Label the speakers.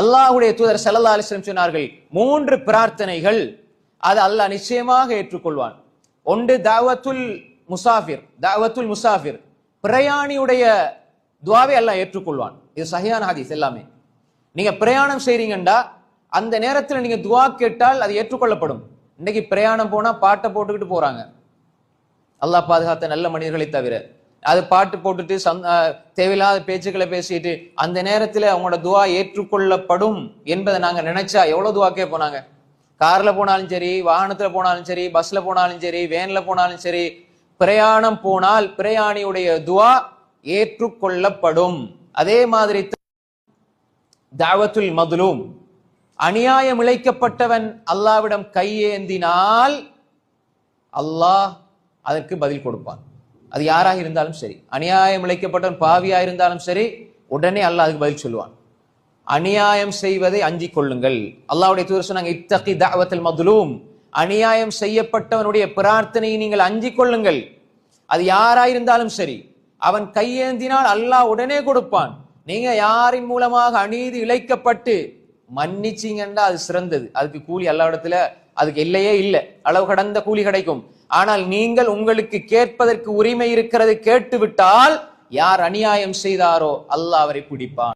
Speaker 1: அல்லாஹ்வுடைய தூதர் ஸல்லல்லாஹு அலைஹி வஸல்லம் சொன்னார்கள், 3 பிரார்த்தனைகள் அது அல்லாஹ் நிச்சயமாக ஏற்றுக்கொள்வான். ஒன்று தாவத்துல் முசாஃபிர், பிரயாணியுடைய துஆவை அல்லாஹ் ஏற்றுக்கொள்வான். இது சஹீஹான ஹதீஸ். எல்லாமே நீங்க பிரயாணம் செய்றீங்கண்டா அந்த நேரத்தில் நீங்க துஆ கேட்டால் அது ஏற்றுக்கொள்ளப்படும். இன்னைக்கு பிரயாணம் போனா பாட்டை போட்டுக்கிட்டு போறாங்க, அல்லாஹ் பாதுகாத்த நல்ல மனிதர்களை தவிர. அது பாட்டு போட்டுட்டு தேவையில்லாத பேச்சுக்களை பேசிட்டு அந்த நேரத்தில் அவங்களோட துஆ ஏற்றுக்கொள்ளப்படும் என்பதை நாங்க நினைச்சா எவ்வளவு துஆ கேட்போம். நாங்க கார்ல போனாலும் சரி, வாகனத்துல போனாலும் சரி, பஸ்ல போனாலும் சரி, வேன்ல போனாலும் சரி, பிரயாணம் போனால் பிரயாணியுடைய துஆ ஏற்றுக்கொள்ளப்படும். அதே மாதிரி தாவத்துல் மதுலூம், அநியாயம் இழைக்கப்பட்டவன் அல்லாஹ்விடம் கையேந்தினால் அல்லாஹ் அதற்கு பதில் கொடுப்பான். அது யாராக இருந்தாலும் சரி, அநியாயம் இழைக்கப்பட்டவன் பாவியா இருந்தாலும் சரி, உடனே அல்லாஹ் அதுக்கு பதில் சொல்லுவான். அநியாயம் செய்வதை அஞ்சிக் கொள்ளுங்கள். அல்லாஹ்வுடைய தூதர் சொன்னாங்க, இத்தகி தஅவத்துல் மதுலூம், அநியாயம் செய்யப்பட்டவனுடைய பிரார்த்தனையை நீங்கள் அஞ்சிக் கொள்ளுங்கள். அது யாராயிருந்தாலும் சரி, அவன் கையேந்தினால் அல்லாஹ் உடனே கொடுப்பான். நீங்க யாரின் மூலமாக அநீதி இழைக்கப்பட்டு மன்னிச்சீங்கன்னா அது சிறந்தது. அதுக்கு கூலி அல்லாஹ்விடத்துல அதுக்கு இல்லையே இல்லை, அளவு கடந்த கூலி கிடைக்கும். ஆனால் நீங்கள் உங்களுக்கு கேட்பதற்கு உரிமை இருக்கிறது கேட்டுவிட்டால் யார் அநியாயம் செய்தாரோ அல்லாஹ் அவரை பிடிப்பான்.